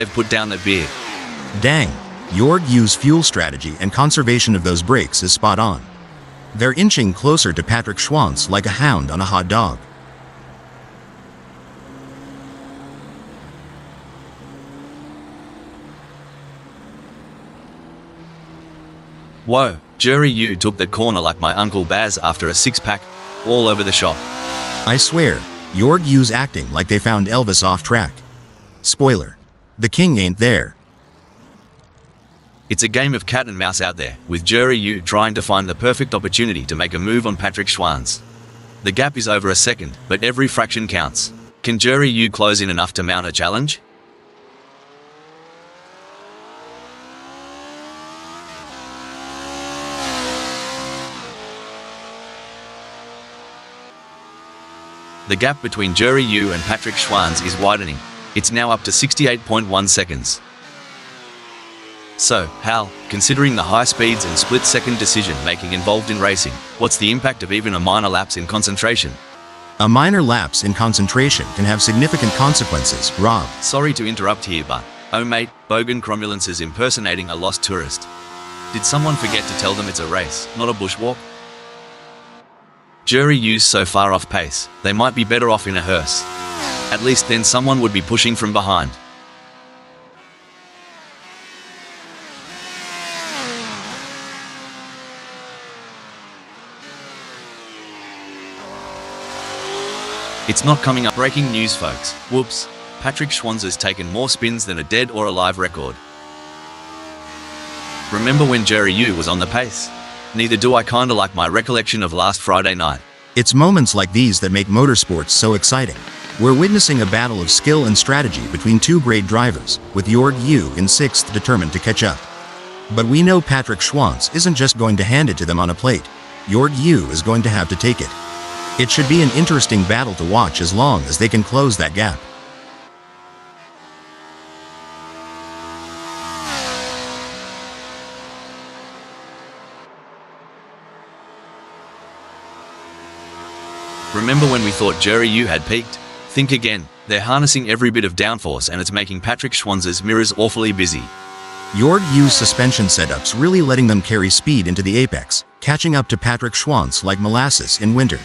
they've put down their beer. Dang, Jorg U's fuel strategy and conservation of those brakes is spot on. They're inching closer to Patrick Schwantz like a hound on a hot dog. Whoa, Jerry Yu took the corner like my Uncle Baz after a six-pack, all over the shop. I swear, Jorg U's acting like they found Elvis off track. Spoiler: the king ain't there. It's a game of cat and mouse out there, with Jerry Yu trying to find the perfect opportunity to make a move on Patrick Schwantz. The gap is over a second, but every fraction counts. Can Jerry Yu close in enough to mount a challenge? The gap between Jerry Yu and Patrick Schwantz is widening. It's now up to 68.1 seconds. So, Hal, considering the high speeds and split-second decision-making involved in racing, what's the impact of even a minor lapse in concentration? A minor lapse in concentration can have significant consequences, Rob. Sorry to interrupt here, but, oh mate, Bogan Cromulence is impersonating a lost tourist. Did someone forget to tell them it's a race, not a bushwalk? Jerry Yu's so far off pace, they might be better off in a hearse. At least then someone would be pushing from behind. It's not coming up. Breaking news, folks. Whoops. Patrick Schwantz has taken more spins than a dead or alive record. Remember when Jerry Yu was on the pace? Neither do I. Kinda like my recollection of last Friday night. It's moments like these that make motorsports so exciting. We're witnessing a battle of skill and strategy between two great drivers, with Jorg Yu in sixth determined to catch up. But we know Patrick Schwantz isn't just going to hand it to them on a plate. Jorg Yu is going to have to take it. It should be an interesting battle to watch as long as they can close that gap. Remember when we thought Jerry Yu had peaked? Think again. They're harnessing every bit of downforce and it's making Patrick Schwantz's mirrors awfully busy. Jorg U's suspension setup's really letting them carry speed into the apex, catching up to Patrick Schwantz like molasses in winter.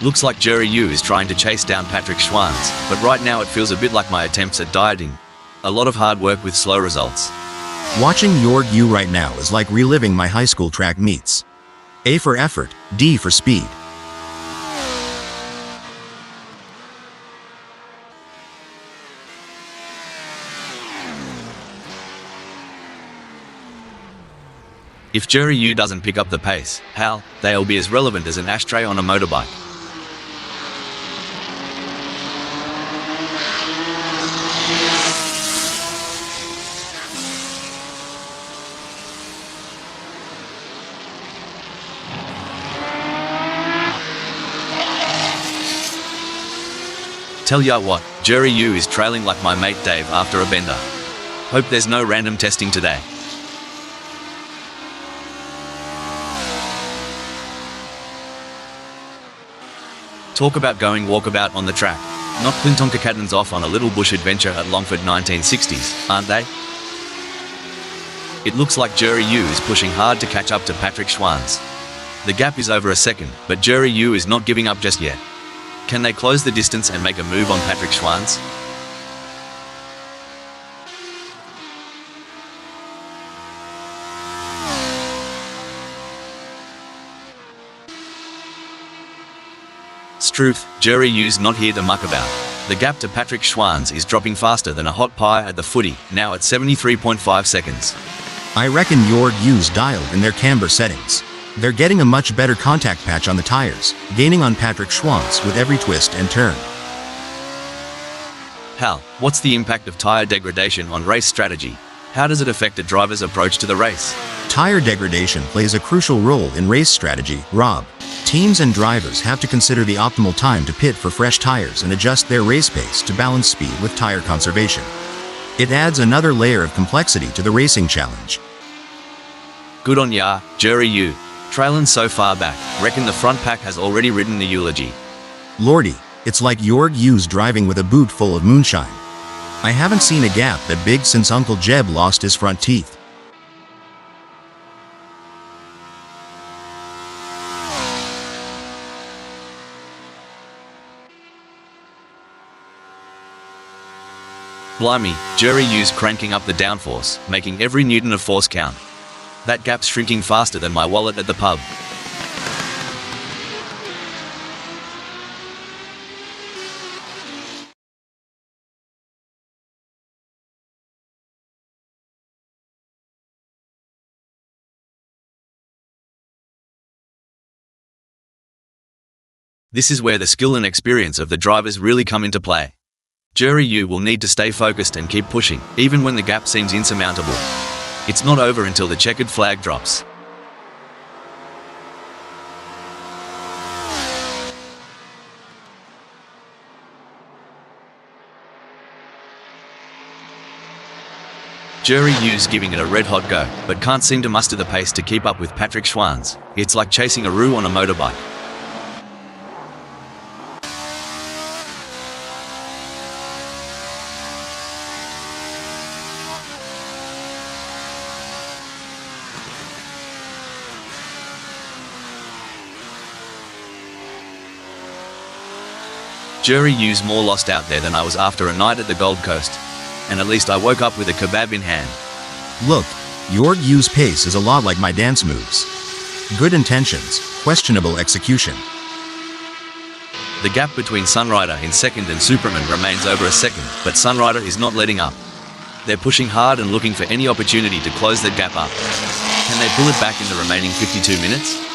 Looks like Jerry Yu is trying to chase down Patrick Schwantz, but right now it feels a bit like my attempts at dieting. A lot of hard work with slow results. Watching Jorg Yu right now is like reliving my high school track meets. A for effort, D for speed. If Jerry Yu doesn't pick up the pace, Hal, they'll be as relevant as an ashtray on a motorbike. Tell ya what, Jerry Yu is trailing like my mate Dave after a bender. Hope there's no random testing today. Talk about going walkabout on the track. Not Clinton Cacadans off on a little bush adventure at Longford 1960s, aren't they? It looks like Jerry Yu is pushing hard to catch up to Patrick Schwantz. The gap is over a second, but Jerry Yu is not giving up just yet. Can they close the distance and make a move on Patrick Schwantz? Struth, Jerry Yu's not here to muck about. The gap to Patrick Schwantz is dropping faster than a hot pie at the footy, now at 73.5 seconds. I reckon Jorg U's dialed in their camber settings. They're getting a much better contact patch on the tires, gaining on Patrick Schwantz with every twist and turn. Hal, what's the impact of tire degradation on race strategy? How does it affect a driver's approach to the race? Tire degradation plays a crucial role in race strategy, Rob. Teams and drivers have to consider the optimal time to pit for fresh tires and adjust their race pace to balance speed with tire conservation. It adds another layer of complexity to the racing challenge. Good on ya, Jerry Yu. Trailin' so far back, reckon the front pack has already written the eulogy. Lordy, it's like Jorg Yu's driving with a boot full of moonshine. I haven't seen a gap that big since Uncle Jeb lost his front teeth. Blimey, Jerry Yu's cranking up the downforce, making every newton of force count. That gap's shrinking faster than my wallet at the pub. This is where the skill and experience of the drivers really come into play. Jerry Yu will need to stay focused and keep pushing, even when the gap seems insurmountable. It's not over until the checkered flag drops. Jerry Yu's giving it a red-hot go, but can't seem to muster the pace to keep up with Patrick Schwanz. It's like chasing a roux on a motorbike. Jerry Yu's more lost out there than I was after a night at the Gold Coast. And at least I woke up with a kebab in hand. Look, Jorg Yu's pace is a lot like my dance moves. Good intentions, questionable execution. The gap between Sunrider in second and Superman remains over a second, but Sunrider is not letting up. They're pushing hard and looking for any opportunity to close that gap up. Can they pull it back in the remaining 52 minutes?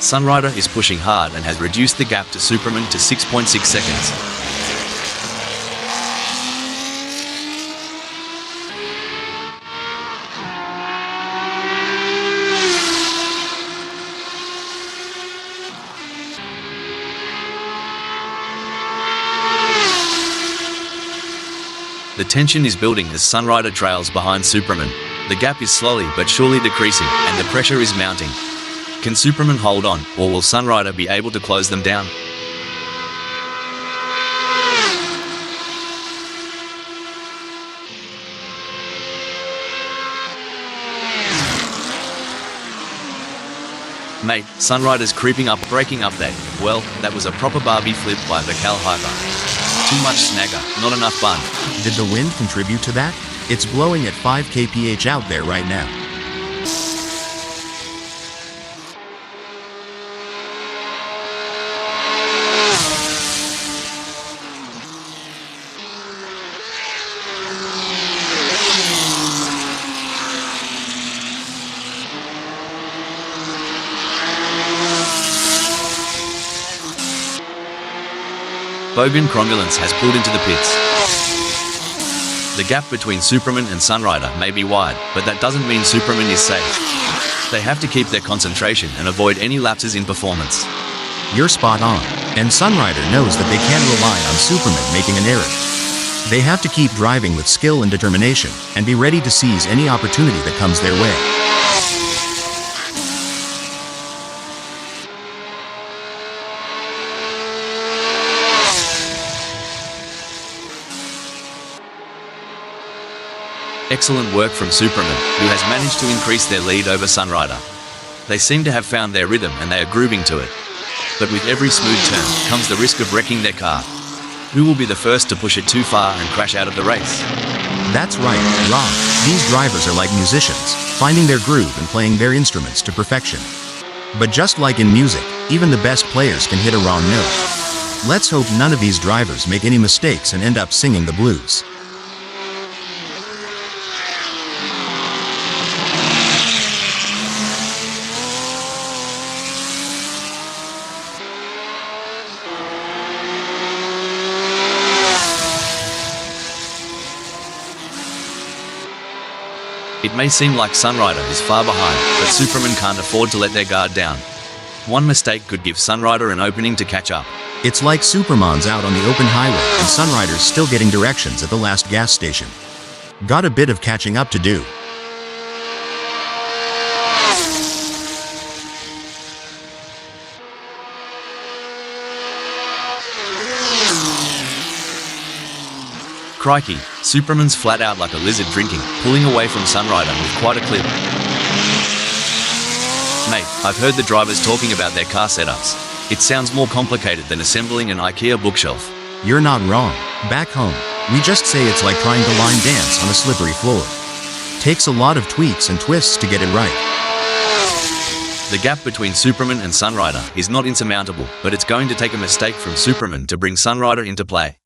Sunrider is pushing hard and has reduced the gap to Superman to 6.6 seconds. The tension is building as Sunrider trails behind Superman. The gap is slowly but surely decreasing, and the pressure is mounting. Can Superman hold on, or will Sunrider be able to close them down? Mate, Sunrider's creeping up, breaking up there. Well, that was a proper Barbie flip by the Cal Hyper. Too much snagger, not enough bun. Did the wind contribute to that? It's blowing at 5 kph out there right now. Bogan Cromulence has pulled into the pits. The gap between Superman and Sunrider may be wide, but that doesn't mean Superman is safe. They have to keep their concentration and avoid any lapses in performance. You're spot on, and Sunrider knows that they can't rely on Superman making an error. They have to keep driving with skill and determination, and be ready to seize any opportunity that comes their way. Excellent work from Superman, who has managed to increase their lead over Sunrider. They seem to have found their rhythm and they are grooving to it. But with every smooth turn comes the risk of wrecking their car. Who will be the first to push it too far and crash out of the race? That's right, Rob. These drivers are like musicians, finding their groove and playing their instruments to perfection. But just like in music, even the best players can hit a wrong note. Let's hope none of these drivers make any mistakes and end up singing the blues. It may seem like Sunrider is far behind, but Superman can't afford to let their guard down. One mistake could give Sunrider an opening to catch up. It's like Superman's out on the open highway and Sunrider's still getting directions at the last gas station. Got a bit of catching up to do. Crikey, Superman's flat out like a lizard drinking, pulling away from Sunrider with quite a clip. Mate, I've heard the drivers talking about their car setups. It sounds more complicated than assembling an IKEA bookshelf. You're not wrong. Back home, we just say it's like trying to line dance on a slippery floor. Takes a lot of tweaks and twists to get it right. The gap between Superman and Sunrider is not insurmountable, but it's going to take a mistake from Superman to bring Sunrider into play.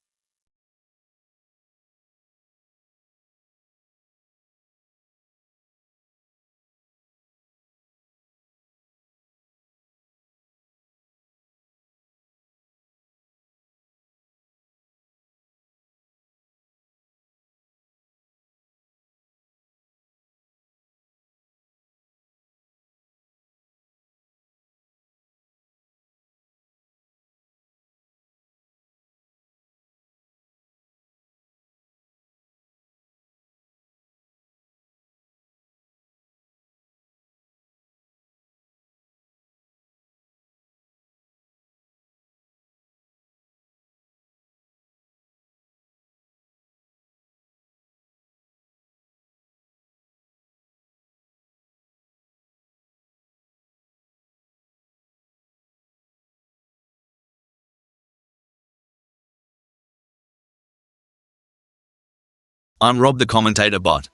I'm Rob the commentator bot.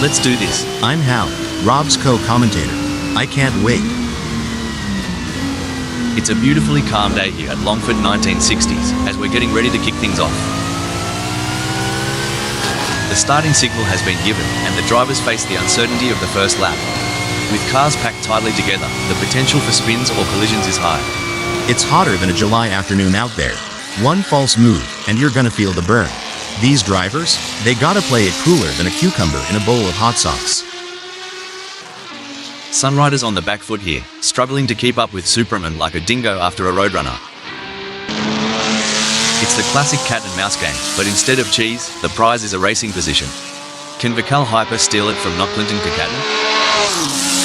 Let's do this. I'm Hal, Rob's co-commentator. I can't wait. It's a beautifully calm day here at Longford 1960s as we're getting ready to kick things off. The starting signal has been given and the drivers face the uncertainty of the first lap. With cars packed tightly together, the potential for spins or collisions is high. It's hotter than a July afternoon out there. One false move and you're gonna feel the burn. These drivers, they gotta play it cooler than a cucumber in a bowl of hot sauce. Sunrider's on the back foot here, struggling to keep up with Superman like a dingo after a roadrunner. It's the classic cat and mouse game, but instead of cheese, the prize is a racing position. Can Vikal Hyper steal it from not Clinton Kakaten?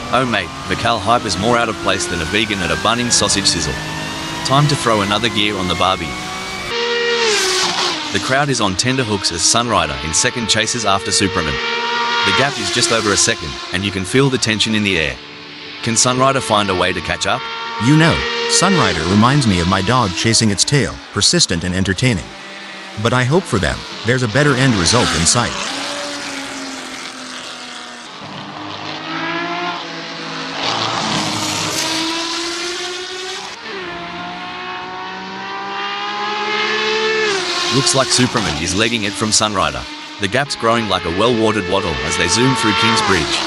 Oh mate, Vikal Hyper's more out of place than a vegan at a Bunnings sausage sizzle. Time to throw another gear on the Barbie. The crowd is on tenterhooks as Sunrider in second chases after Superman. The gap is just over a second, and you can feel the tension in the air. Can Sunrider find a way to catch up? You know, Sunrider reminds me of my dog chasing its tail, persistent and entertaining. But I hope for them, there's a better end result in sight. Looks like Superman is legging it from Sunrider. The gap's growing like a well-watered wattle as they zoom through King's Bridge.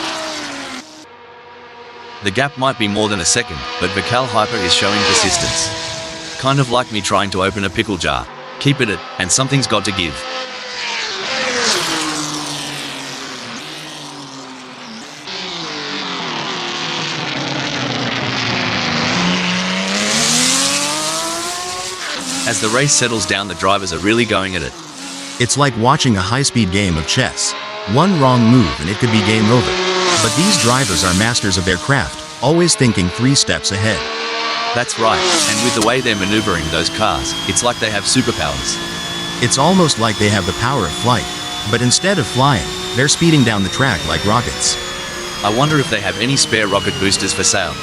The gap might be more than a second, but Vikal Hyper is showing persistence. Kind of like me trying to open a pickle jar. Keep it and something's got to give. As the race settles down, the drivers are really going at it. It's like watching a high-speed game of chess. One wrong move and it could be game over. But these drivers are masters of their craft, always thinking 3 steps ahead. That's right, and with the way they're maneuvering those cars, it's like they have superpowers. It's almost like they have the power of flight. But instead of flying, they're speeding down the track like rockets. I wonder if they have any spare rocket boosters for sale.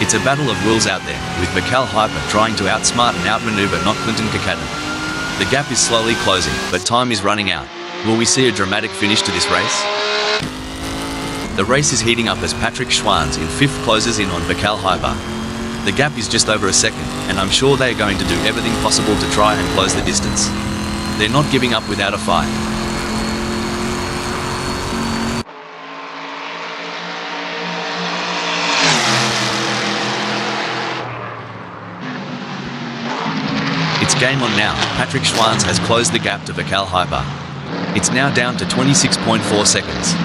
It's a battle of wills out there, with Vikal Hyper trying to outsmart and outmaneuver not Clinton Kakaten. The gap is slowly closing, but time is running out. Will we see a dramatic finish to this race? The race is heating up as Patrick Schwanz in 5th closes in on Vikal Hyper. The gap is just over a second, and I'm sure they are going to do everything possible to try and close the distance. They're not giving up without a fight. It's game on now. Patrick Schwanz has closed the gap to Vikal Hyper. It's now down to 26.4 seconds.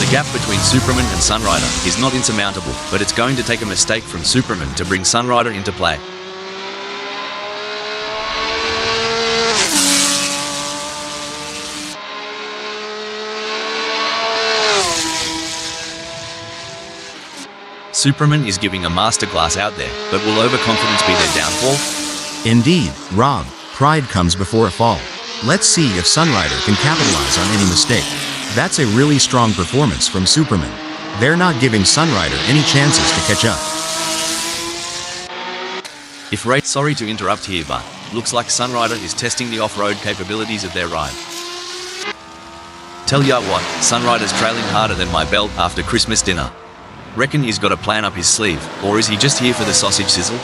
The gap between Superman and Sunrider is not insurmountable, but it's going to take a mistake from Superman to bring Sunrider into play. Superman is giving a masterclass out there, but will overconfidence be their downfall? Indeed, Rob, pride comes before a fall. Let's see if Sunrider can capitalize on any mistake. That's a really strong performance from Superman. They're not giving Sunrider any chances to catch up. Sorry to interrupt here, but looks like Sunrider is testing the off-road capabilities of their ride. Tell ya what, Sunrider's trailing harder than my belt after Christmas dinner. Reckon he's got a plan up his sleeve, or is he just here for the sausage sizzle?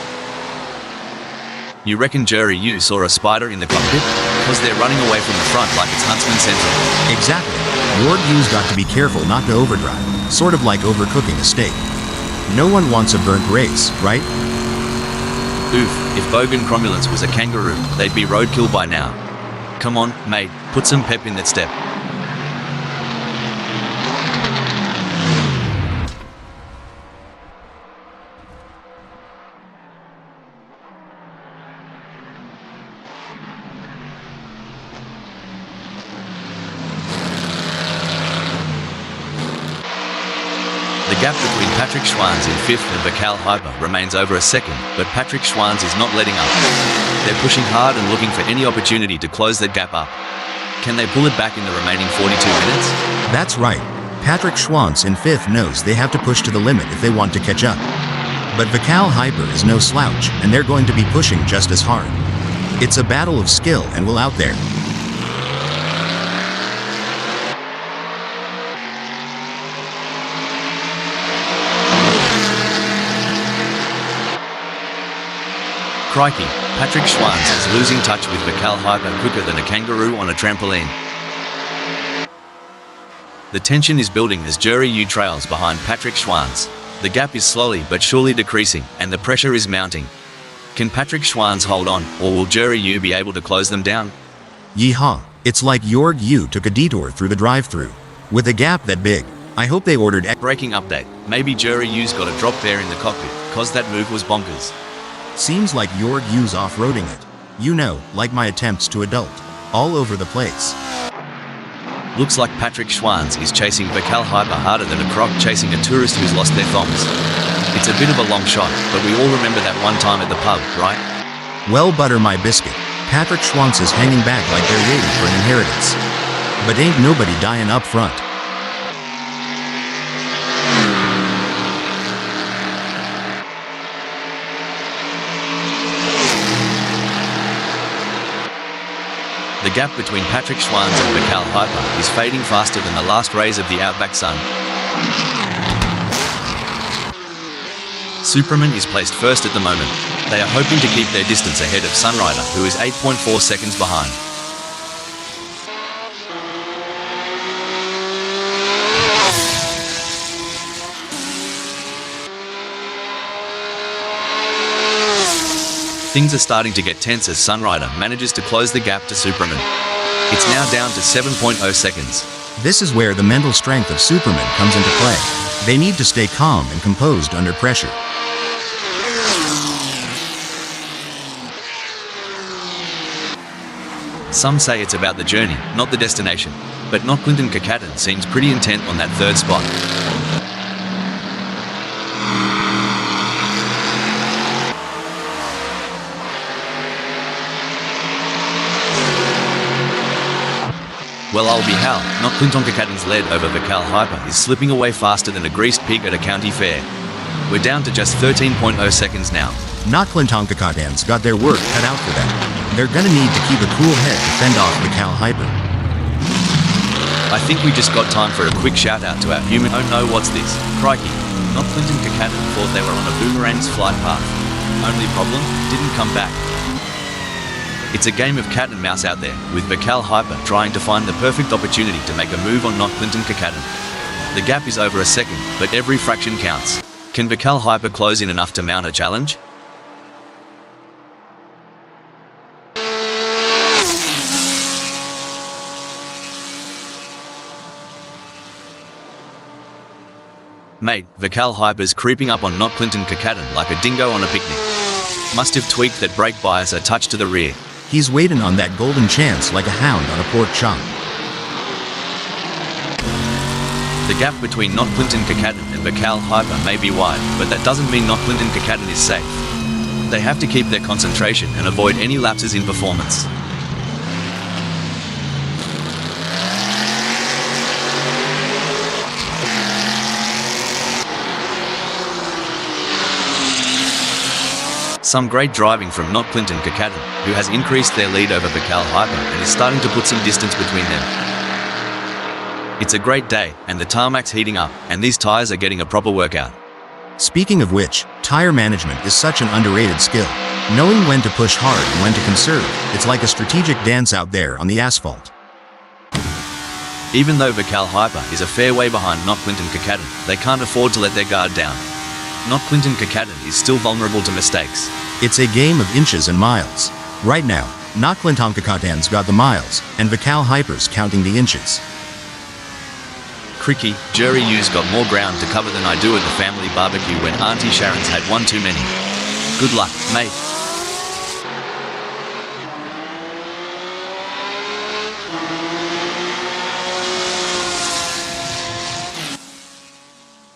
You reckon Jerry Yu saw a spider in the cockpit? Because they're running away from the front like it's Huntsman Central. Exactly. Your Yu's got to be careful not to overdrive, sort of like overcooking a steak. No one wants a burnt race, right? Oof, if Bogan Cromulence was a kangaroo, they'd be roadkill by now. Come on, mate, put some pep in that step. The gap between Patrick Schwanz in 5th and Vikal Hyper remains over a second, but Patrick Schwanz is not letting up. They're pushing hard and looking for any opportunity to close that gap up. Can they pull it back in the remaining 42 minutes? That's right. Patrick Schwanz in 5th knows they have to push to the limit if they want to catch up. But Vikal Hyper is no slouch, and they're going to be pushing just as hard. It's a battle of skill and will out there. Crikey, Patrick Schwanz is losing touch with Vikal Hyper quicker than a kangaroo on a trampoline. The tension is building as Jerry Yu trails behind Patrick Schwanz. The gap is slowly but surely decreasing, and the pressure is mounting. Can Patrick Schwanz hold on, or will Jerry Yu be able to close them down? Yeehaw, it's like Jorg Yu took a detour through the drive-thru. With a gap that big, I hope they ordered Breaking update, maybe Jerry Yu's got a drop bear in the cockpit, cause that move was bonkers. Seems like Jorg Yu's off-roading it. You know, like my attempts to adult. All over the place. Looks like Patrick Schwanz is chasing Vikal Hyper harder than a croc chasing a tourist who's lost their thongs. It's a bit of a long shot, but we all remember that one time at the pub, right? Well, butter my biscuit. Patrick Schwanz is hanging back like they're waiting for an inheritance. But ain't nobody dying up front. The gap between Patrick Schwanz and Vikal Hyper is fading faster than the last rays of the outback sun. Superman is placed first at the moment. They are hoping to keep their distance ahead of Sunrider, who is 8.4 seconds behind. Things are starting to get tense as Sunrider manages to close the gap to Superman. It's now down to 7.0 seconds. This is where the mental strength of Superman comes into play. They need to stay calm and composed under pressure. Some say it's about the journey, not the destination. But not Clinton Kakatan seems pretty intent on that third spot. Well, I'll be hal, not Clinton Kakatan's lead over Vikal Hyper is slipping away faster than a greased pig at a county fair. We're down to just 13.0 seconds now. Not Clinton Kakatan's got their work cut out for them. They're gonna need to keep a cool head to fend off the Cal Hyper. I think we just got time for a quick shout out to our human. Oh no, what's this? Crikey. Not Clinton Kakaden thought they were on a boomerang's flight path. Only problem? Didn't come back. It's a game of cat and mouse out there, with Cal Hyper trying to find the perfect opportunity to make a move on Not Clinton Kakaden. The gap is over a second, but every fraction counts. Can Cal Hyper close in enough to mount a challenge? Mate, Cal Hyper's creeping up on Not Clinton Kakaden like a dingo on a picnic. Must have tweaked that brake bias a touch to the rear. He's waiting on that golden chance like a hound on a pork chop. The gap between Not Clinton Kakaden and Cal Hyper may be wide, but that doesn't mean Not Clinton Kakaden is safe. They have to keep their concentration and avoid any lapses in performance. Some great driving from Not Clinton Kakaden, who has increased their lead over Cal Hyper and is starting to put some distance between them. It's a great day, and the tarmac's heating up, and these tyres are getting a proper workout. Speaking of which, tire management is such an underrated skill. Knowing when to push hard and when to conserve, it's like a strategic dance out there on the asphalt. Even though Cal Hyper is a fair way behind Not Clinton Kakaden, they can't afford to let their guard down. Not Clinton Kakaden is still vulnerable to mistakes. It's a game of inches and miles. Right now, Not Clinton Kakaden's got the miles, and Cal Hyper's counting the inches. Cricky, Jerry U's got more ground to cover than I do at the family barbecue when Auntie Sharon's had one too many. Good luck, mate.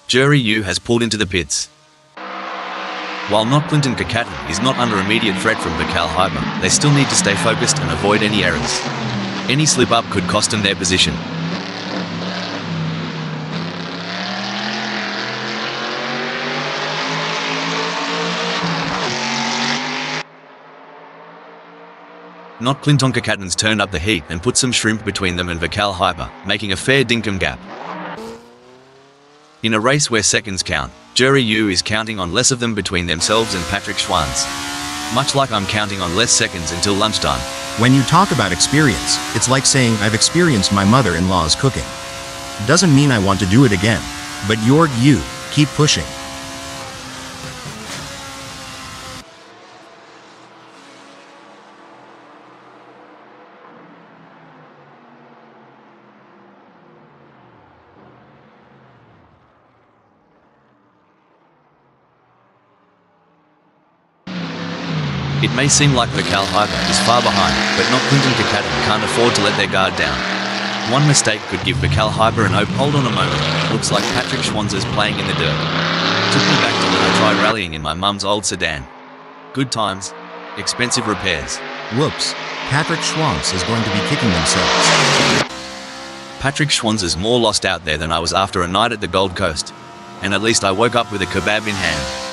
Jerry U has pulled into the pits. While Not Clinton Kakaden is not under immediate threat from Cal Hyper, they still need to stay focused and avoid any errors. Any slip-up could cost them their position. Not Clinton Kakaden's turned up the heat and put some shrimp between them and Cal Hyper, making a fair dinkum gap. In a race where seconds count, Jerry U is counting on less of them between themselves and Patrick Schwanz. Much like I'm counting on less seconds until lunchtime. When you talk about experience, it's like saying I've experienced my mother-in-law's cooking. Doesn't mean I want to do it again, but Jorg U, keep pushing. It may seem like Cal Hyper is far behind, but Not Clinton Kakaden can't afford to let their guard down. One mistake could give Cal Hyper an hope. Hold on a moment, looks like Patrick Schwanz is playing in the dirt. Took me back to when I tried rallying in my mum's old sedan. Good times, expensive repairs. Whoops, Patrick Schwanz is going to be kicking themselves. Patrick Schwanz is more lost out there than I was after a night at the Gold Coast. And at least I woke up with a kebab in hand.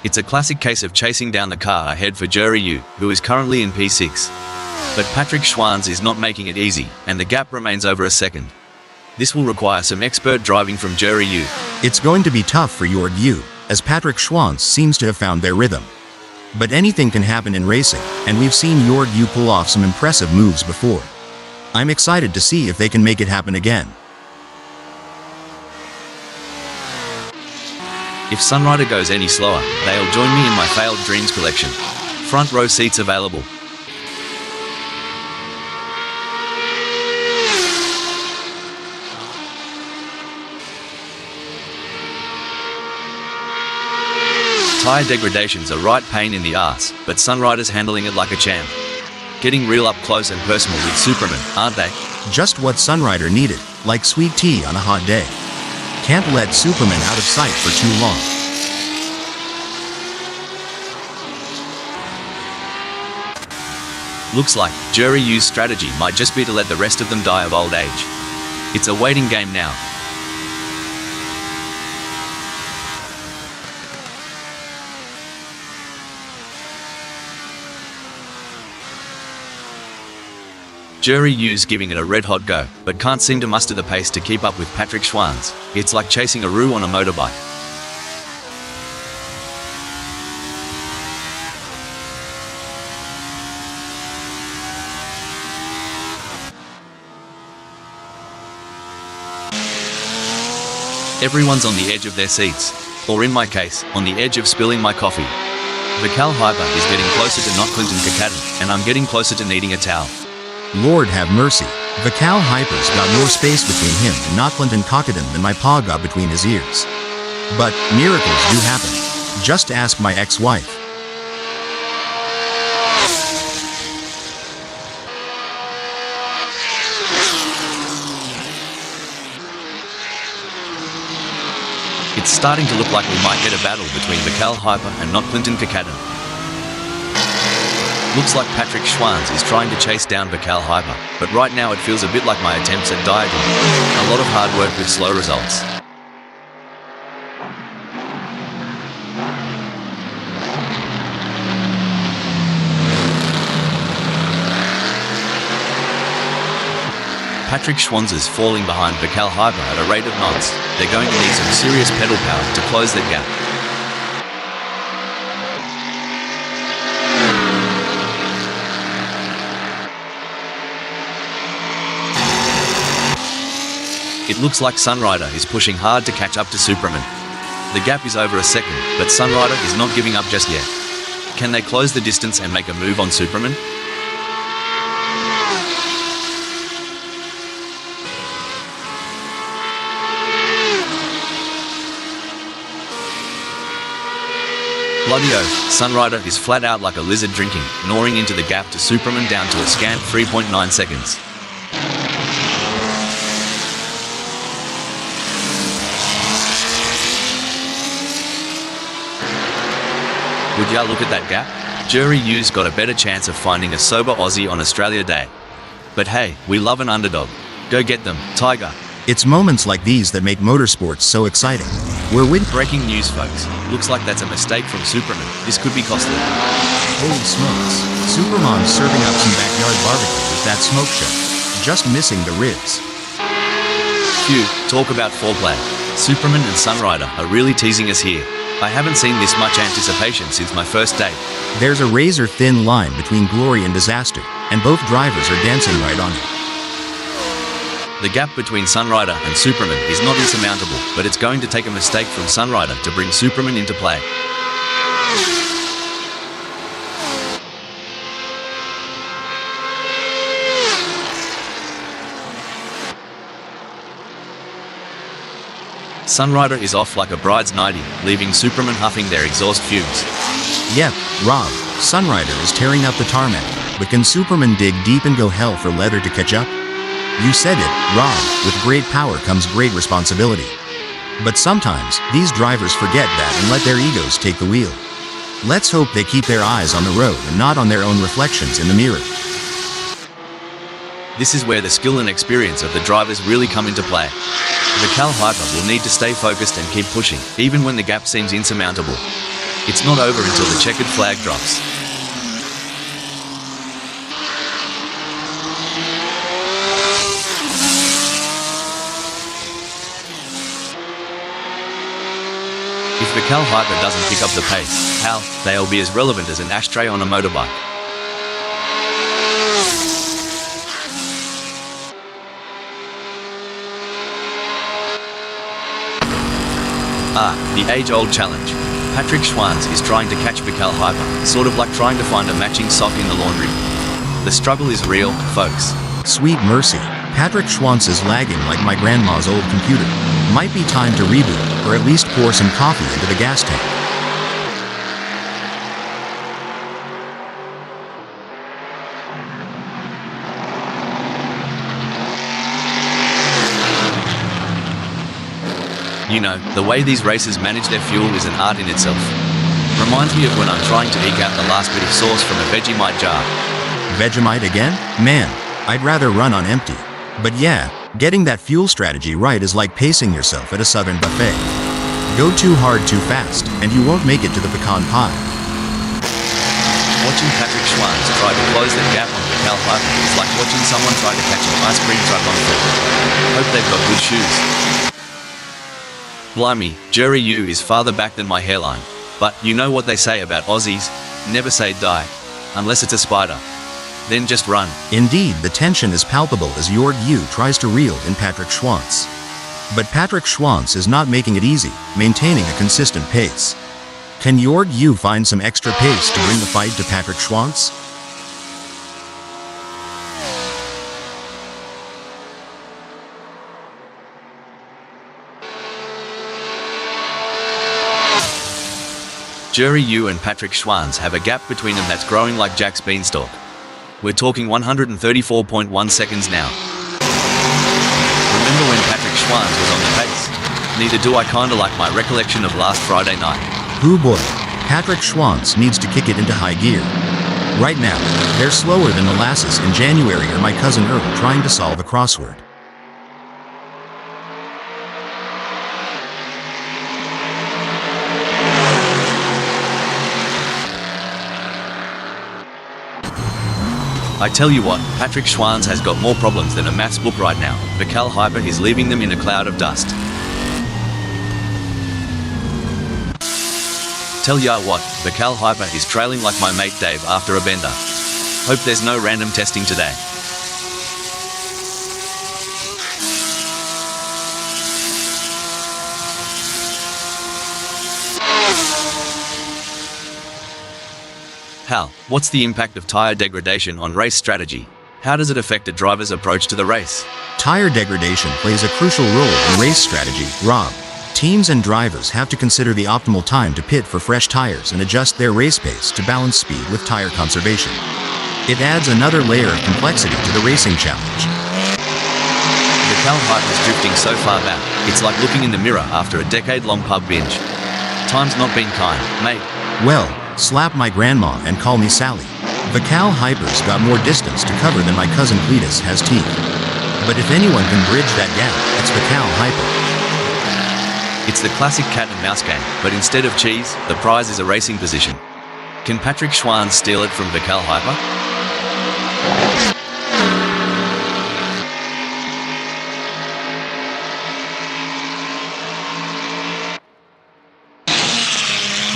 It's a classic case of chasing down the car ahead for Jerry U, who is currently in P6. But Patrick Schwanz is not making it easy, and the gap remains over a second. This will require some expert driving from Jerry U. It's going to be tough for Jorg U, as Patrick Schwanz seems to have found their rhythm. But anything can happen in racing, and we've seen Jorg U pull off some impressive moves before. I'm excited to see if they can make it happen again. If Sunrider goes any slower, they'll join me in my failed dreams collection. Front row seats available. Tyre degradation's a right pain in the ass, but Sunrider's handling it like a champ. Getting real up close and personal with Superman, aren't they? Just what Sunrider needed, like sweet tea on a hot day. Can't let Superman out of sight for too long. Looks like Jerry U's strategy might just be to let the rest of them die of old age. It's a waiting game now. Jury U's giving it a red-hot go, but can't seem to muster the pace to keep up with Patrick Schwanz. It's like chasing a roux on a motorbike. Everyone's on the edge of their seats, or in my case, on the edge of spilling my coffee. Vical Hyper is getting closer to not Clinton Kakaden, and I'm getting closer to needing a towel. Lord have mercy. Vical Hyper's got more space between him and not Clinton Kakaden than my paw got between his ears. But miracles do happen. Just ask my ex-wife. It's starting to look like we might get a battle between Vical Hyper and not Clinton Kakaden. Looks like Patrick Schwanz is trying to chase down Vical Hyper, but right now it feels a bit like my attempts at dieting. A lot of hard work with slow results. Patrick Schwanz is falling behind Vical Hyper at a rate of knots. They're going to need some serious pedal power to close the gap. It looks like Sunrider is pushing hard to catch up to Superman. The gap is over a second, but Sunrider is not giving up just yet. Can they close the distance and make a move on Superman? Bloody oath, Sunrider is flat out like a lizard drinking, gnawing into the gap to Superman down to a scant 3.9 seconds. Would ya look at that gap? Jury U's got a better chance of finding a sober Aussie on Australia Day. But hey, we love an underdog. Go get them, Tiger. It's moments like these that make motorsports so exciting. We're with Breaking news, folks. Looks like that's a mistake from Superman. This could be costly. Holy smokes. Superman's serving up some backyard barbecue with that smoke show. Just missing the ribs. Phew, talk about foreplay. Superman and Sunrider are really teasing us here. I haven't seen this much anticipation since my first date. There's a razor-thin line between glory and disaster, and both drivers are dancing right on it. The gap between Sunrider and Superman is not insurmountable, but it's going to take a mistake from Sunrider to bring Superman into play. Sunrider is off like a bride's nightie, leaving Superman huffing their exhaust fumes. Yep, Rob, Sunrider is tearing up the tarmac, but can Superman dig deep and go hell for leather to catch up? You said it, Rob, with great power comes great responsibility. But sometimes, these drivers forget that and let their egos take the wheel. Let's hope they keep their eyes on the road and not on their own reflections in the mirror. This is where the skill and experience of the drivers really come into play. Vical Hyper will need to stay focused and keep pushing, even when the gap seems insurmountable. It's not over until the checkered flag drops. If Vical Hyper doesn't pick up the pace, hell, they'll be as relevant as an ashtray on a motorbike. The age-old challenge. Patrick Schwanz is trying to catch Vical Hyper, sort of like trying to find a matching sock in the laundry. The struggle is real, folks. Sweet mercy, Patrick Schwanz is lagging like my grandma's old computer. Might be time to reboot, or at least pour some coffee into the gas tank. You know, the way these racers manage their fuel is an art in itself. Reminds me of when I'm trying to eke out the last bit of sauce from a Vegemite jar. Vegemite again? Man, I'd rather run on empty. But yeah, getting that fuel strategy right is like pacing yourself at a southern buffet. Go too hard too fast, and you won't make it to the pecan pie. Watching Patrick Schwanz try to close the gap on Vical Hyper is like watching someone try to catch an ice cream truck on foot. Hope they've got good shoes. Blimey, Jerry U is farther back than my hairline. But you know what they say about Aussies? Never say die. Unless it's a spider. Then just run. Indeed, the tension is palpable as Jorg Yu tries to reel in Patrick Schwantz. But Patrick Schwantz is not making it easy, maintaining a consistent pace. Can Jorg Yu find some extra pace to bring the fight to Patrick Schwantz? Jerry Yu and Patrick Schwantz have a gap between them that's growing like Jack's beanstalk. We're talking 134.1 seconds now. Remember when Patrick Schwantz was on the pace? Neither do I kinda like my recollection of last Friday night. Hoo boy, Patrick Schwantz needs to kick it into high gear. Right now, they're slower than molasses in January or my cousin Earl trying to solve a crossword. I tell you what, Patrick Schwantz has got more problems than a maths book right now. Vical Hyper is leaving them in a cloud of dust. Tell ya what, Vical Hyper is trailing like my mate Dave after a bender. Hope there's no random testing today. Hal, what's the impact of tire degradation on race strategy? How does it affect a driver's approach to the race? Tire degradation plays a crucial role in race strategy, Rob. Teams and drivers have to consider the optimal time to pit for fresh tires and adjust their race pace to balance speed with tire conservation. It adds another layer of complexity to the racing challenge. Vical Hyper is drifting so far back, it's like looking in the mirror after a decade-long pub binge. Time's not been kind, mate. Well, slap my grandma and call me Sally. Vical Hyper's got more distance to cover than my cousin Cletus has teeth. But if anyone can bridge that gap, it's Vical Hyper. It's the classic cat and mouse game, but instead of cheese, the prize is a racing position. Can Patrick Schwantz steal it from Vical Hyper?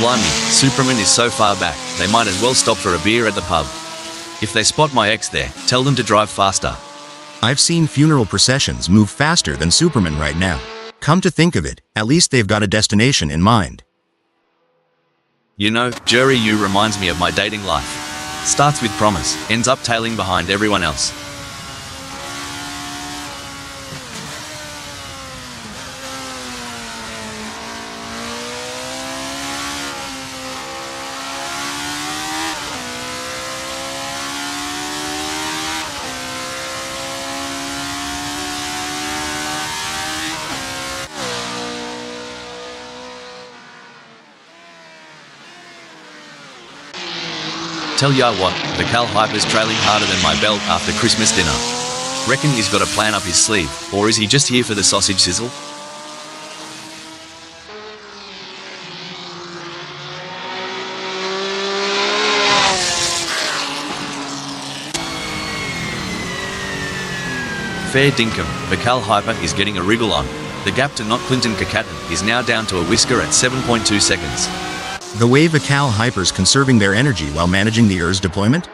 Blimey, Superman is so far back, they might as well stop for a beer at the pub. If they spot my ex there, tell them to drive faster. I've seen funeral processions move faster than Superman right now. Come to think of it, at least they've got a destination in mind. You know, Jerry Yu reminds me of my dating life. Starts with promise, ends up tailing behind everyone else. Tell ya what, Vical Hyper's trailing harder than my belt after Christmas dinner. Reckon he's got a plan up his sleeve, or is he just here for the sausage sizzle? Fair dinkum, Vical Hyper is getting a wriggle on. The gap to not Clinton Kakaton is now down to a whisker at 7.2 seconds. The way Vical Hyper's conserving their energy while managing the ERS deployment?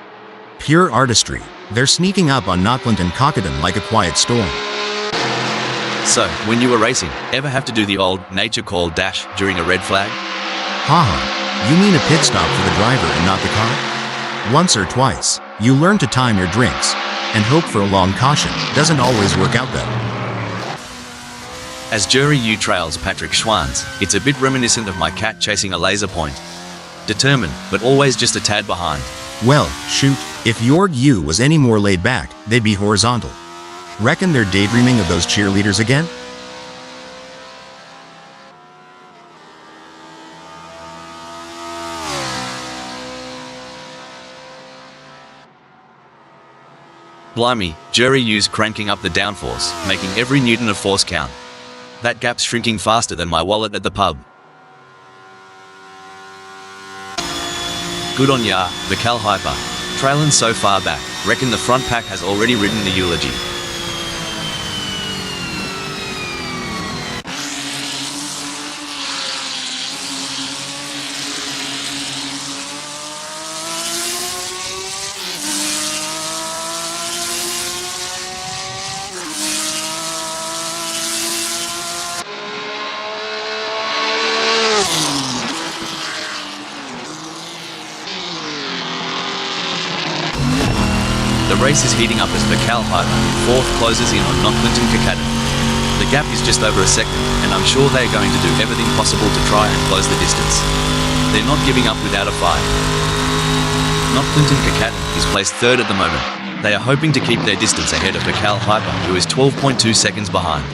Pure artistry. They're sneaking up on Nockland and Cockadon like a quiet storm. So, when you were racing, ever have to do the old nature call dash during a red flag? Haha, you mean a pit stop for the driver and not the car? Once or twice, you learn to time your drinks, and hope for a long caution. Doesn't always work out though. As Jerry Yu trails Patrick Schwantz, it's a bit reminiscent of my cat chasing a laser point. Determined, but always just a tad behind. Well, shoot, if Jorg Yu was any more laid back, they'd be horizontal. Reckon they're daydreaming of those cheerleaders again? Blimey, Jerry Yu's cranking up the downforce, making every newton of force count. That gap's shrinking faster than my wallet at the pub. Good on ya, Vical Hyper. Trailing so far back, reckon the front pack has already written the eulogy. The race is heating up as Mikhail Hyper, fourth, closes in on Clinton Kakadin. The gap is just over a second, and I'm sure they are going to do everything possible to try and close the distance. They're not giving up without a fight. Clinton Kakadin is placed third at the moment. They are hoping to keep their distance ahead of Mikhail Hyper, who is 12.2 seconds behind.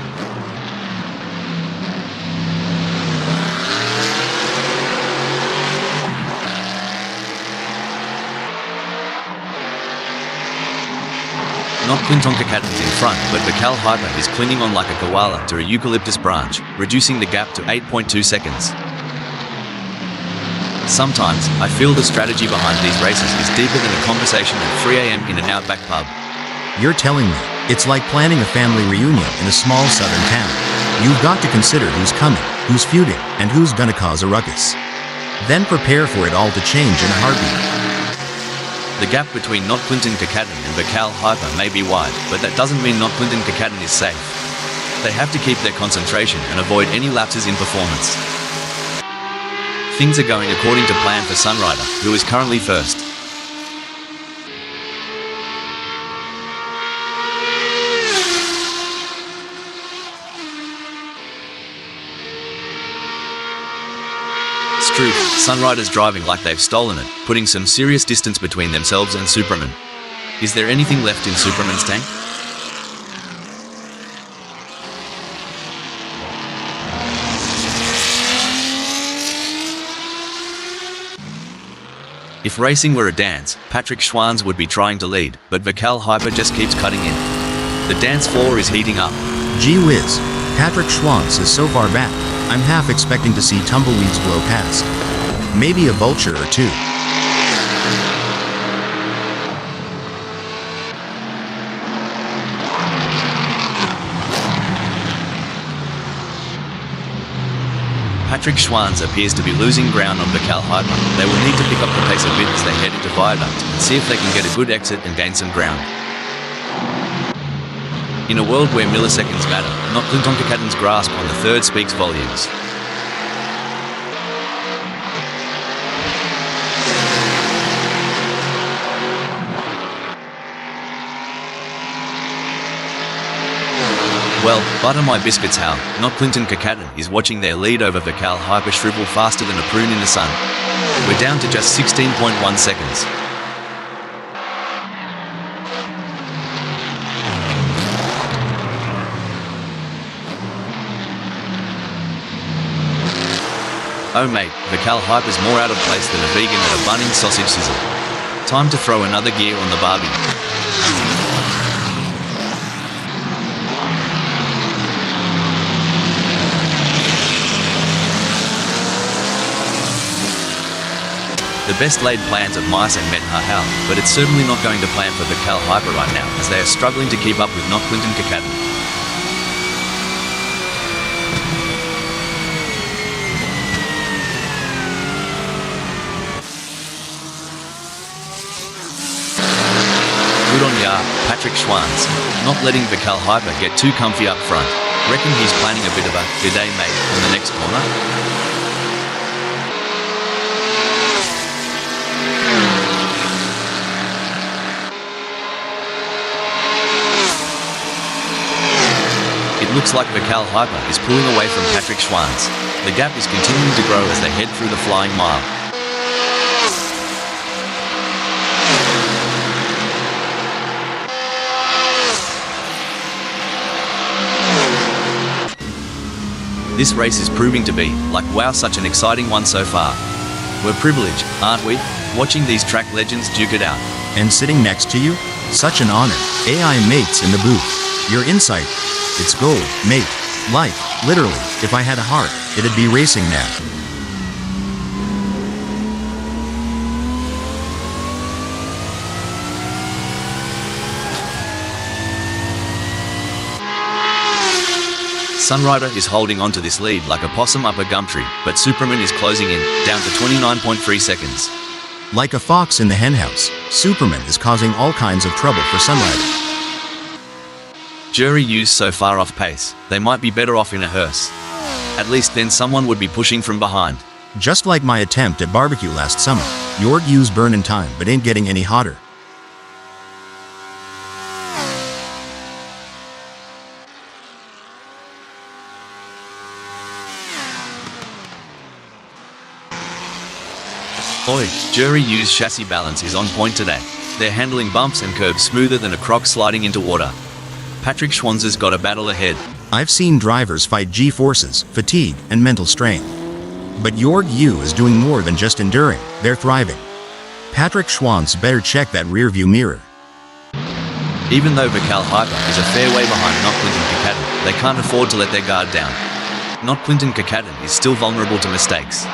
Clinton Kakadin's in front, but Mikhail Hyper is clinging on like a koala to a eucalyptus branch, reducing the gap to 8.2 seconds. Sometimes, I feel the strategy behind these races is deeper than a conversation at 3 a.m. in an outback pub. You're telling me it's like planning a family reunion in a small southern town. You've got to consider who's coming, who's feuding, and who's gonna cause a ruckus. Then prepare for it all to change in a heartbeat. The gap between Clinton Kakadin and Mikhail Hyper may be wide, but that doesn't mean Clinton Kakadin is safe. They have to keep their concentration and avoid any lapses in performance. Things are going according to plan for Sunrider, who is currently first. Truth, Sunrider's driving like they've stolen it, putting some serious distance between themselves and Superman. Is there anything left in Superman's tank? If racing were a dance, Patrick Schwanz would be trying to lead, but Mikhail Hyper just keeps cutting in. The dance floor is heating up. Gee whiz, Patrick Schwanz is so far back. I'm half expecting to see tumbleweeds blow past. Maybe a vulture or two. Patrick Schwanz appears to be losing ground on Mikhail Hyper. They will need to pick up the pace a bit as they head into Viaduct and see if they can get a good exit and gain some ground. In a world where milliseconds matter, Clinton Kakadin's grasp on the third speaks volumes. Well, butter my biscuits, Hal. Clinton Kakadin is watching their lead over Mikhail Hyper shrivel faster than a prune in the sun. We're down to just 16.1 seconds. Oh mate, Mikhail Hyper's more out of place than a vegan at a Bunnings sausage sizzle. Time to throw another gear on the barbie. The best laid plans of mice and men are Hal, but it's certainly not going to plan for Mikhail Hyper right now, as they are struggling to keep up with Clinton Kakadin. Good on ya, Patrick Schwanz. Not letting Mikhail Hyper get too comfy up front. Reckon he's planning a bit of a "good day mate" on the next corner? It looks like Mikhail Hyper is pulling away from Patrick Schwanz. The gap is continuing to grow as they head through the flying mile. This race is proving to be, like wow, such an exciting one so far. We're privileged, aren't we, watching these track legends duke it out. And sitting next to you? Such an honor. AI mates in the booth. Your insight. It's gold, mate. Life, literally, if I had a heart, it'd be racing now. Sunrider is holding onto this lead like a possum up a gum tree, but Superman is closing in, down to 29.3 seconds. Like a fox in the henhouse, Superman is causing all kinds of trouble for Sunrider. Jury U's so far off pace, they might be better off in a hearse. At least then someone would be pushing from behind. Just like my attempt at barbecue last summer, your U's burning time but ain't getting any hotter. Oi, Jury U's chassis balance is on point today. They're handling bumps and curbs smoother than a croc sliding into water. Patrick Schwanz's got a battle ahead. I've seen drivers fight G-forces, fatigue, and mental strain. But Jorg U is doing more than just enduring, they're thriving. Patrick Schwanz better check that rearview mirror. Even though Vikal Hyper is a fair way behind Not Clinton Kakaten, they can't afford to let their guard down. Not Clinton Kakaten is still vulnerable to mistakes.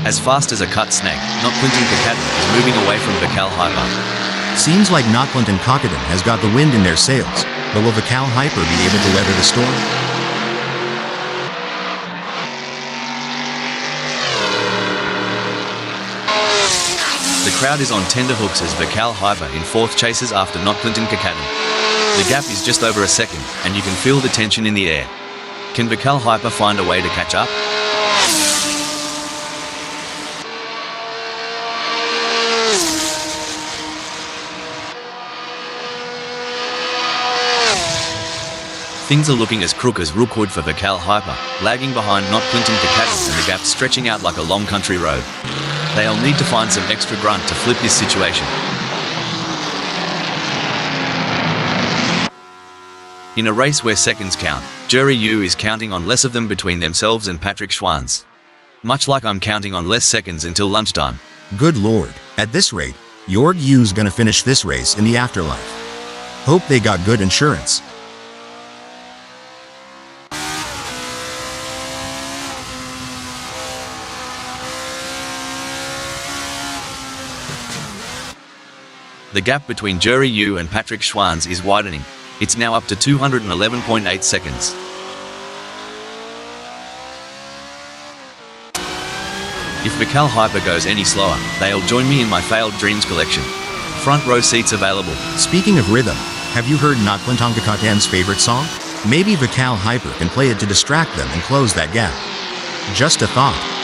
As fast as a cut snake, Not Clinton Kakaten is moving away from Vikal Hyper. Seems like Not Clinton Kakaten has got the wind in their sails, but will Vikal Hyper be able to weather the storm? The crowd is on tenterhooks as Vikal Hyper in fourth chases after Not Clinton Kakaten. The gap is just over a second, and you can feel the tension in the air. Can Vikal Hyper find a way to catch up? Things are looking as crook as Rookwood for Vikal Hyper, lagging behind Not Clinton Kakaten and the gap stretching out like a long country road. They'll need to find some extra grunt to flip this situation. In a race where seconds count, Jury U is counting on less of them between themselves and Patrick Schwanz. Much like I'm counting on less seconds until lunchtime. Good lord, at this rate, Jorg U's gonna finish this race in the afterlife. Hope they got good insurance. The gap between Jury U and Patrick Schwanz is widening. It's now up to 211.8 seconds. If Vikal Hyper goes any slower, they'll join me in my failed dreams collection. Front row seats available. Speaking of rhythm, have you heard Not Clinton Kakaten's favorite song? Maybe Vikal Hyper can play it to distract them and close that gap. Just a thought.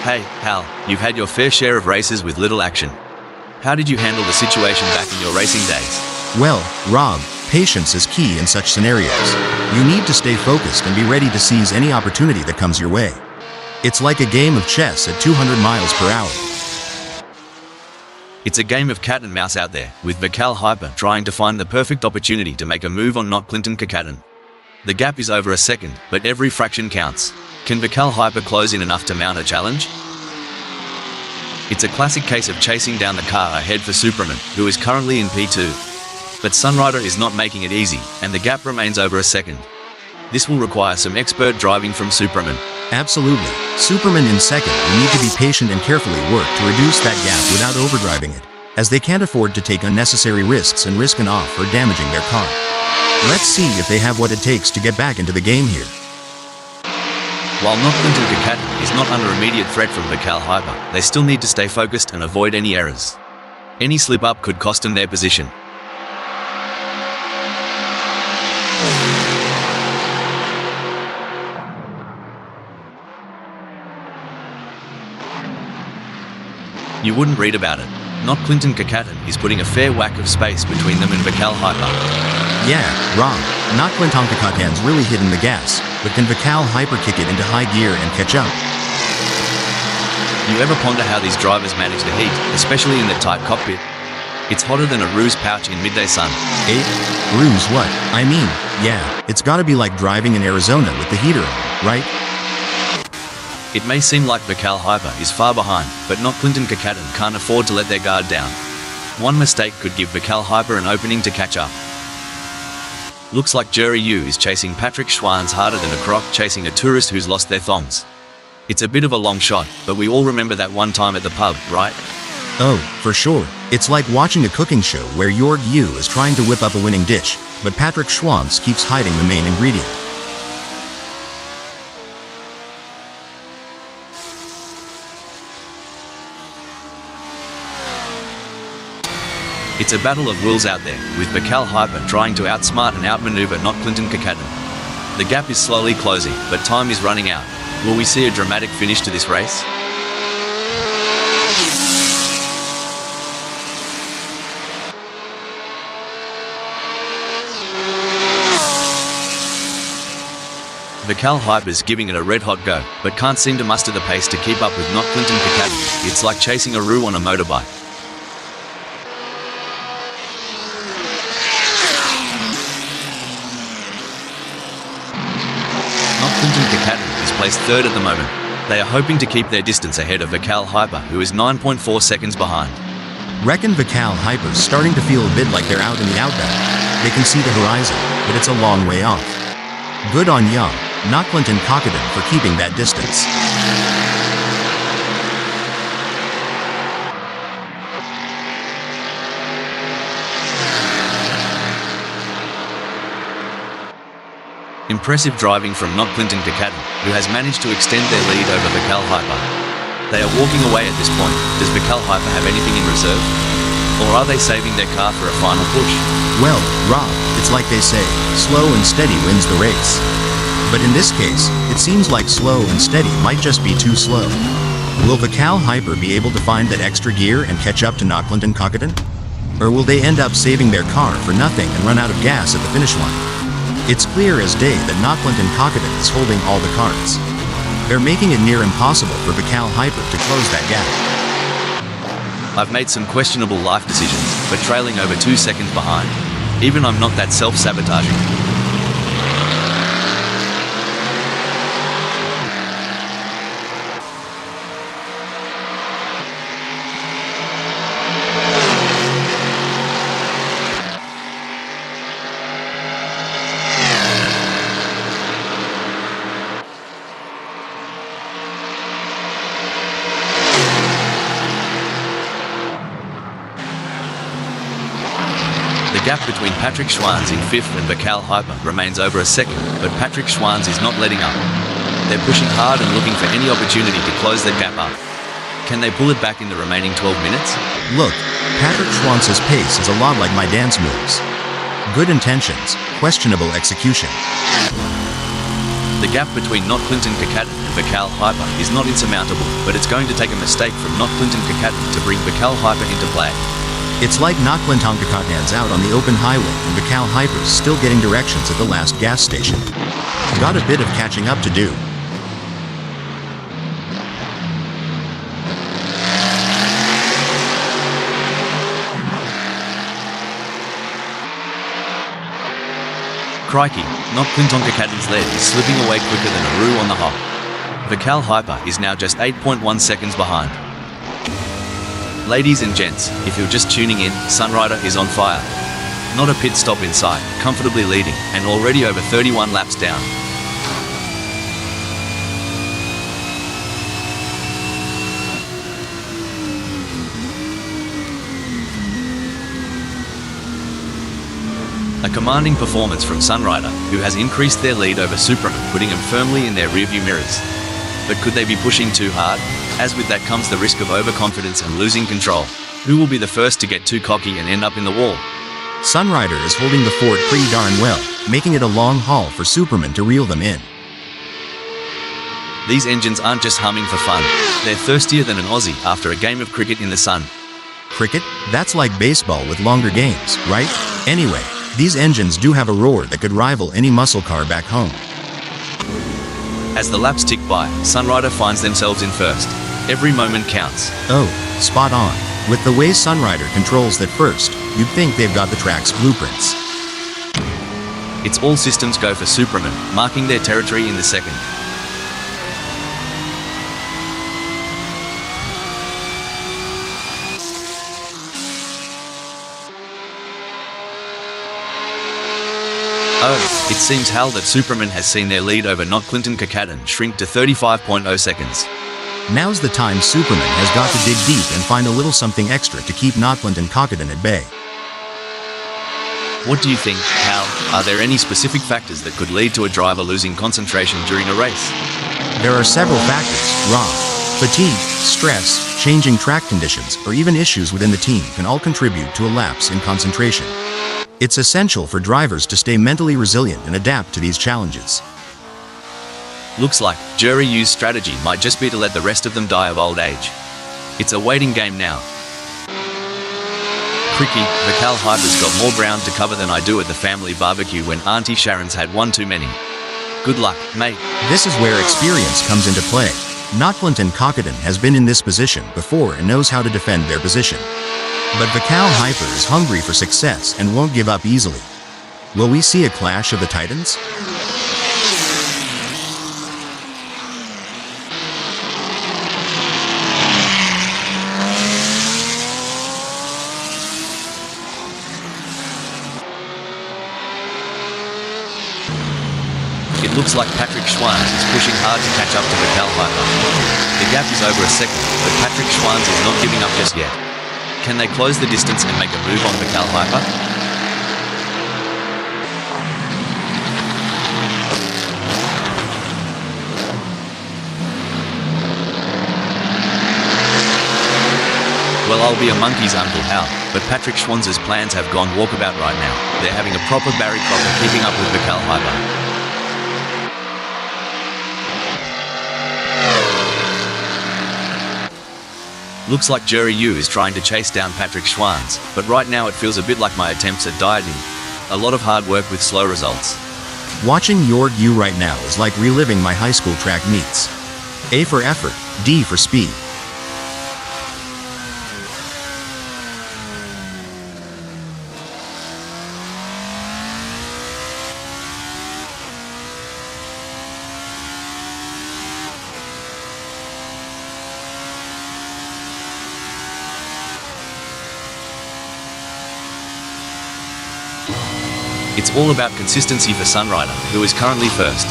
Hey, Hal, you've had your fair share of races with little action. How did you handle the situation back in your racing days? Well, Rob, patience is key in such scenarios. You need to stay focused and be ready to seize any opportunity that comes your way. It's like a game of chess at 200 miles per hour. It's a game of cat and mouse out there, with Vikal Hyper trying to find the perfect opportunity to make a move on Not Clinton Kakaten. The gap is over a second, but every fraction counts. Can Vikal Hyper close in enough to mount a challenge? It's a classic case of chasing down the car ahead for Superman, who is currently in P2. But Sunrider is not making it easy, and the gap remains over a second. This will require some expert driving from Superman. Absolutely. Superman in second will need to be patient and carefully work to reduce that gap without overdriving it, as they can't afford to take unnecessary risks and risk an off or damaging their car. Let's see if they have what it takes to get back into the game here. While Not Clinton Kakaten is not under immediate threat from Vikal Hyper, they still need to stay focused and avoid any errors. Any slip-up could cost them their position. You wouldn't read about it. Not Clinton Kakaten is putting a fair whack of space between them and Vikal Hyper. Yeah, wrong. Not Clinton Kakaten's really hitting the gas, but can Vikal Hyper kick it into high gear and catch up? You ever ponder how these drivers manage the heat, especially in the tight cockpit? It's hotter than a ruse pouch in midday sun. Eh? Ruse what? I mean, yeah, it's gotta be like driving in Arizona with the heater on, right? It may seem like Vikal Hyper is far behind, but Not Clinton Kakaten can't afford to let their guard down. One mistake could give Vikal Hyper an opening to catch up. Looks like Jerry Yu is chasing Patrick Schwanz harder than a croc chasing a tourist who's lost their thongs. It's a bit of a long shot, but we all remember that one time at the pub, right? Oh, for sure. It's like watching a cooking show where Jorg Yu is trying to whip up a winning dish, but Patrick Schwanz keeps hiding the main ingredient. It's a battle of wills out there, with Vikal Hyper trying to outsmart and outmaneuver not Clinton Kakadin. The gap is slowly closing, but time is running out. Will we see a dramatic finish to this race? Vikal Hyper's giving it a red-hot go, but can't seem to muster the pace to keep up with not Clinton Kakadin. It's like chasing a roux on a motorbike. Clinton Kakadin is placed third at the moment. They are hoping to keep their distance ahead of Vikal Hyper, who is 9.4 seconds behind. Reckon Vikal Hyper's starting to feel a bit like they're out in the outback. They can see the horizon, but it's a long way off. Good on Young, not Clinton Kakadin, for keeping that distance. Impressive driving from not Clinton Kakadin, who has managed to extend their lead over Vikal Hyper. They are walking away at this point. Does Vikal Hyper have anything in reserve? Or are they saving their car for a final push? Well, Rob, it's like they say, slow and steady wins the race. But in this case, it seems like slow and steady might just be too slow. Will Vikal Hyper be able to find that extra gear and catch up to not Clinton Kakadin? Or will they end up saving their car for nothing and run out of gas at the finish line? It's clear as day that not Clinton Kakadin is holding all the cards. They're making it near impossible for Vikal Hyper to close that gap. I've made some questionable life decisions, but trailing over 2 seconds behind. Even I'm not that self-sabotaging. The gap between Patrick Schwanz in 5th and Vikal Hyper remains over a second, but Patrick Schwanz is not letting up. They're pushing hard and looking for any opportunity to close that gap up. Can they pull it back in the remaining 12 minutes? Look, Patrick Schwanz's pace is a lot like my dance moves. Good intentions, questionable execution. The gap between not Clinton Kakadin and Vikal Hyper is not insurmountable, but it's going to take a mistake from not Clinton Kakadin to bring Vikal Hyper into play. It's like not Clinton Kakadin's out on the open highway and Vikal Hyper's still getting directions at the last gas station. Got a bit of catching up to do. Crikey, not Clinton Kakadin's lead is slipping away quicker than a roux on the hop. Vikal Hyper is now just 8.1 seconds behind. Ladies and gents, if you're just tuning in, Sunrider is on fire. Not a pit stop in sight, comfortably leading, and already over 31 laps down. A commanding performance from Sunrider, who has increased their lead over Superman, putting them firmly in their rearview mirrors. But could they be pushing too hard? As with that comes the risk of overconfidence and losing control. Who will be the first to get too cocky and end up in the wall? Sunrider is holding the fort pretty darn well, making it a long haul for Superman to reel them in. These engines aren't just humming for fun. They're thirstier than an Aussie after a game of cricket in the sun. Cricket? That's like baseball with longer games, right? Anyway, these engines do have a roar that could rival any muscle car back home. As the laps tick by, Sunrider finds themselves in first. Every moment counts. Oh, spot on. With the way Sunrider controls that first, you'd think they've got the track's blueprints. It's all systems go for Superman, marking their territory in the second. Oh, it seems, Hal, that Superman has seen their lead over Not Clinton Kakaden shrink to 35.0 seconds. Now's the time Superman has got to dig deep and find a little something extra to keep Notland and Cockadon at bay. What do you think, Hal? Are there any specific factors that could lead to a driver losing concentration during a race? There are several factors, Rob. Fatigue, stress, changing track conditions, or even issues within the team can all contribute to a lapse in concentration. It's essential for drivers to stay mentally resilient and adapt to these challenges. Looks like Jury U's strategy might just be to let the rest of them die of old age. It's a waiting game now. Cricky, the Cal Hyper's got more ground to cover than I do at the family barbecue when Auntie Sharon's had one too many. Good luck, mate. This is where experience comes into play. Notland and Cockadon has been in this position before and knows how to defend their position. But the Cal Hyper is hungry for success and won't give up easily. Will we see a clash of the Titans? It looks like Patrick Schwanz is pushing hard to catch up to the Cal Hyper. The gap is over a second, but Patrick Schwanz is not giving up just yet. Can they close the distance and make a move on the Cal Hyper? Well, I'll be a monkey's Uncle Hal, but Patrick Schwanz's plans have gone walkabout right now. They're having a proper Barry Crocker keeping up with the Cal Hyper. Looks like Jerry Yu is trying to chase down Patrick Schwanz, but right now it feels a bit like my attempts at dieting. A lot of hard work with slow results. Watching Jorg Yu right now is like reliving my high school track meets. A for effort, D for speed. It's all about consistency for Sunrider, who is currently first.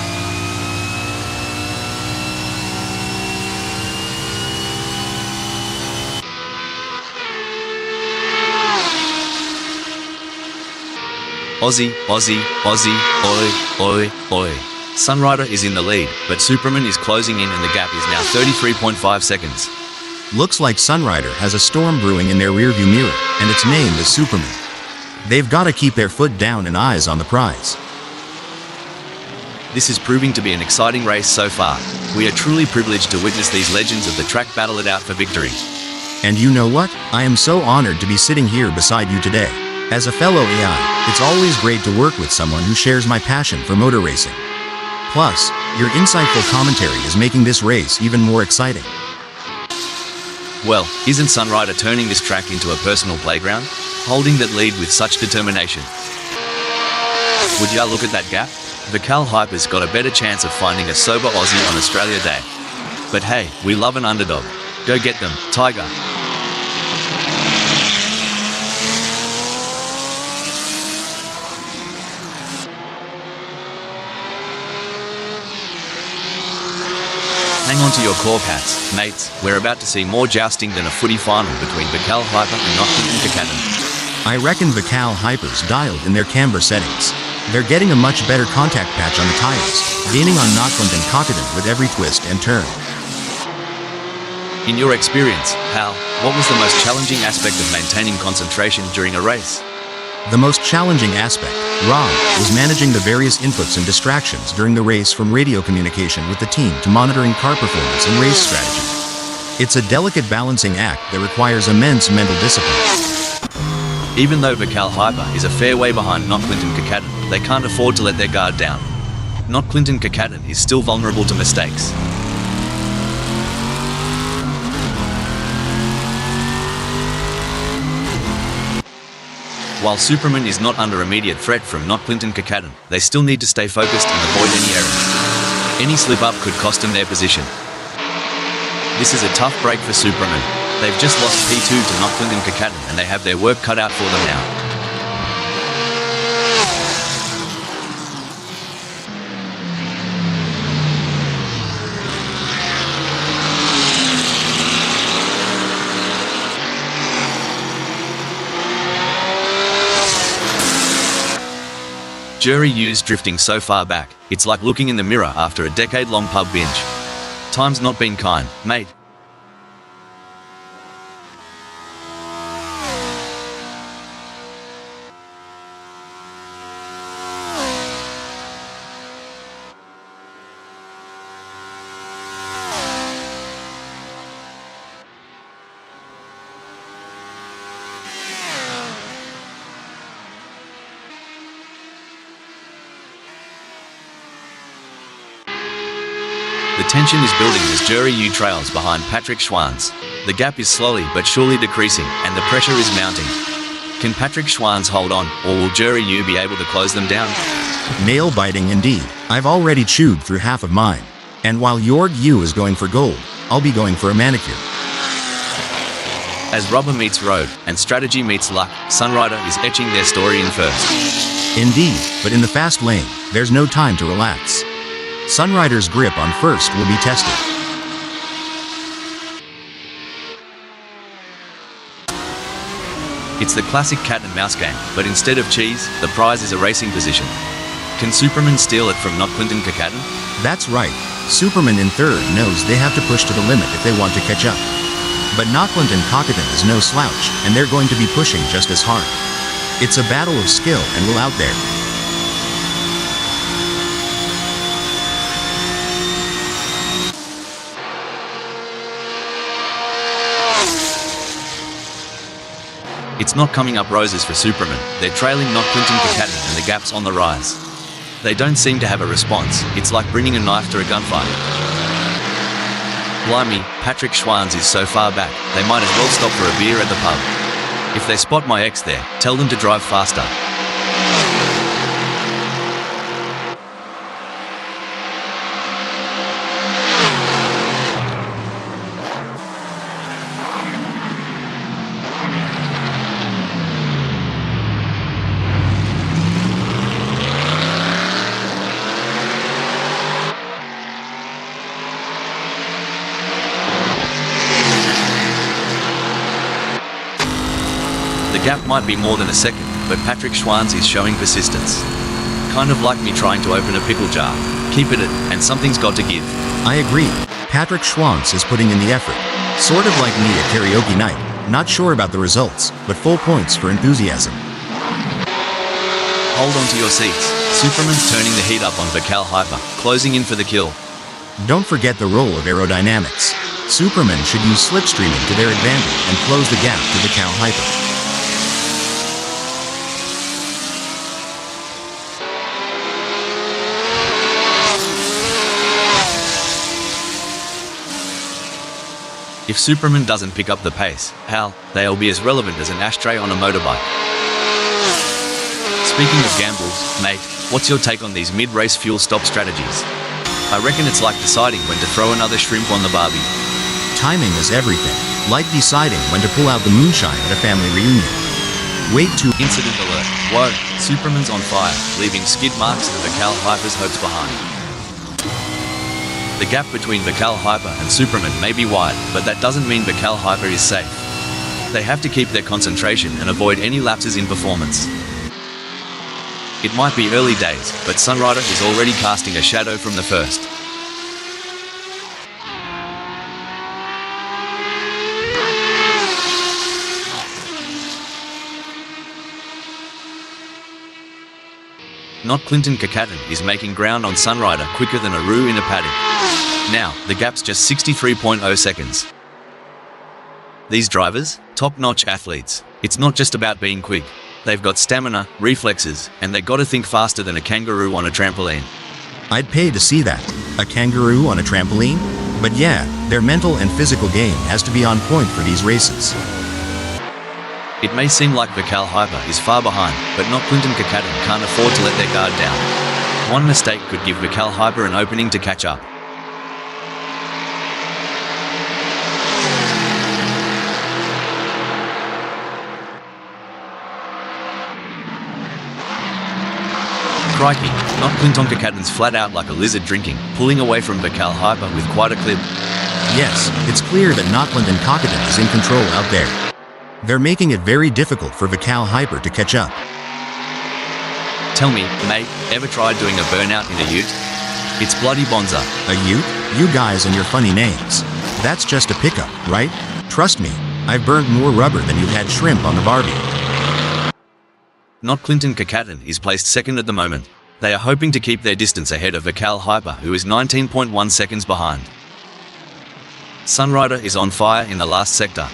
Aussie, Aussie, Aussie, oi, oi, oi. Sunrider is in the lead, but Superman is closing in and the gap is now 33.5 seconds. Looks like Sunrider has a storm brewing in their rearview mirror, and its name is Superman. They've got to keep their foot down and eyes on the prize. This is proving to be an exciting race so far. We are truly privileged to witness these legends of the track battle it out for victory. And you know what? I am so honored to be sitting here beside you today. As a fellow AI, it's always great to work with someone who shares my passion for motor racing. Plus, your insightful commentary is making this race even more exciting. Well, isn't Sunrider turning this track into a personal playground? Holding that lead with such determination. Would ya look at that gap? The Cal Hyper's got a better chance of finding a sober Aussie on Australia Day. But hey, we love an underdog. Go get them, Tiger. Hang on to your cork hats, mates. We're about to see more jousting than a footy final between the Cal Hyper and Notland and Kakaden. I reckon the Cal Hyper's dialed in their camber settings. They're getting a much better contact patch on the tires, gaining on Notland and Cockadon with every twist and turn. In your experience, Hal, what was the most challenging aspect of maintaining concentration during a race? The most challenging aspect, Rob, was managing the various inputs and distractions during the race, from radio communication with the team to monitoring car performance and race strategy. It's a delicate balancing act that requires immense mental discipline. Even though the Cal Hyper is a fair way behind Not Clinton Kakaden, they can't afford to let their guard down. Not Clinton Kakaden is still vulnerable to mistakes. While Superman is not under immediate threat from Not Clinton Kakaden, they still need to stay focused and avoid any errors. Any slip-up could cost them their position. This is a tough break for Superman. They've just lost P2 to Not Clinton Kakaden and they have their work cut out for them now. Jury U's drifting so far back, it's like looking in the mirror after a decade-long pub binge. Time's not been kind, mate. The tension is building as Jury U trails behind Patrick Schwanz. The gap is slowly but surely decreasing, and the pressure is mounting. Can Patrick Schwanz hold on, or will Jury U be able to close them down? Nail-biting indeed. I've already chewed through half of mine. And while Jorg U is going for gold, I'll be going for a manicure. As rubber meets road, and strategy meets luck, Sunrider is etching their story in first. Indeed, but in the fast lane, there's no time to relax. Sunrider's grip on first will be tested. It's the classic cat and mouse game, but instead of cheese, the prize is a racing position. Can Superman steal it from not Clinton Kakaden? That's right. Superman in third knows they have to push to the limit if they want to catch up. But Knockland and Cockatoo is no slouch, and they're going to be pushing just as hard. It's a battle of skill and will out there. It's not coming up roses for Superman. They're trailing not Clinton Kakaden, and the gap's on the rise. They don't seem to have a response. It's like bringing a knife to a gunfight. Blimey, Patrick Schwanz is so far back, they might as well stop for a beer at the pub. If they spot my ex there, tell them to drive faster. The gap might be more than a second, but Patrick Schwanz is showing persistence. Kind of like me trying to open a pickle jar. Keep at it, and something's got to give. I agree. Patrick Schwanz is putting in the effort. Sort of like me at karaoke night. Not sure about the results, but full points for enthusiasm. Hold on to your seats. Superman's turning the heat up on Vakal Hyper, closing in for the kill. Don't forget the role of aerodynamics. Superman should use slipstreaming to their advantage and close the gap to Vakal Hyper. If Superman doesn't pick up the pace, hell, they'll be as relevant as an ashtray on a motorbike. Speaking of gambles, mate, what's your take on these mid-race fuel stop strategies? I reckon it's like deciding when to throw another shrimp on the barbie. Timing is everything, like deciding when to pull out the moonshine at a family reunion. Wait to Incident alert. Whoa, Superman's on fire, leaving skid marks and Vakal Hyper's hopes behind. The gap between Vakal Hyper and Superman may be wide, but that doesn't mean Vakal Hyper is safe. They have to keep their concentration and avoid any lapses in performance. It might be early days, but Sunrider is already casting a shadow from the first. Not Clinton Kakaden is making ground on Sunrider quicker than a roo in a paddock. Now, the gap's just 63.0 seconds. These drivers, top-notch athletes. It's not just about being quick. They've got stamina, reflexes, and they gotta think faster than a kangaroo on a trampoline. I'd pay to see that. A kangaroo on a trampoline? But yeah, their mental and physical game has to be on point for these races. It may seem like Vakal Hyper is far behind, but not Clinton Kakaden can't afford to let their guard down. One mistake could give Vakal Hyper an opening to catch up. Crikey, not Clinton Kakaden's flat out like a lizard drinking, pulling away from Vakal Hyper with quite a clip. Yes, it's clear that Knockland and Cockatoo is in control out there. They're making it very difficult for Vakal Hyper to catch up. Tell me, mate, ever tried doing a burnout in a ute? It's bloody bonza. A ute? You guys and your funny names. That's just a pickup, right? Trust me, I've burnt more rubber than you've had shrimp on the barbie. Not Clinton Kakatin is placed second at the moment. They are hoping to keep their distance ahead of Vikal Hyper, who is 19.1 seconds behind. Sunrider is on fire in the last sector.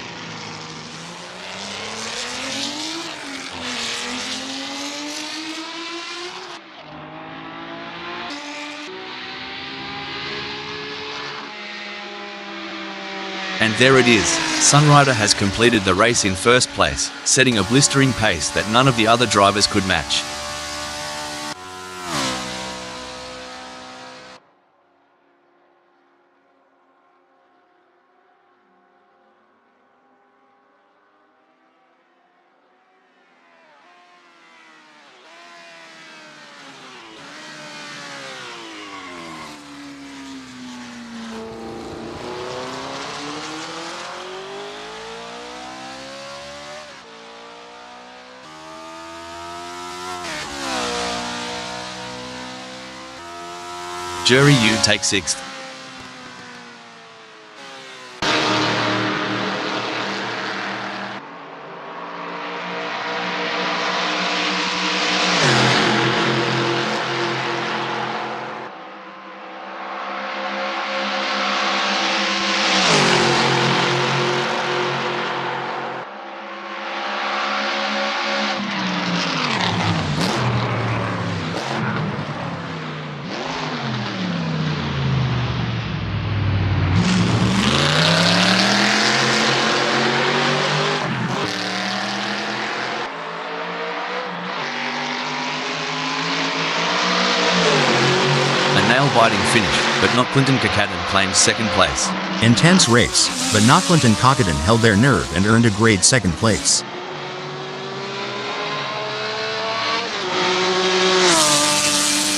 And there it is, Sunrider has completed the race in first place, setting a blistering pace that none of the other drivers could match. Jury U takes sixth. Nail-biting finish, but not Clinton Kakatin claims second place. Intense race, but not Clinton Kakatin held their nerve and earned a grade second place.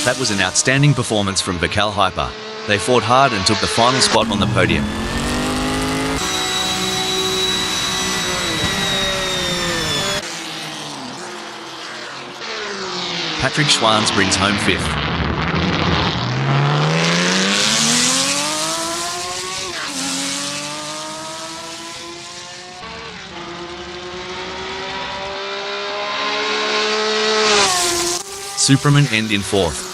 That was an outstanding performance from Vikal Hyper. They fought hard and took the final spot on the podium. Patrick Schwanz brings home fifth. Superman end in fourth.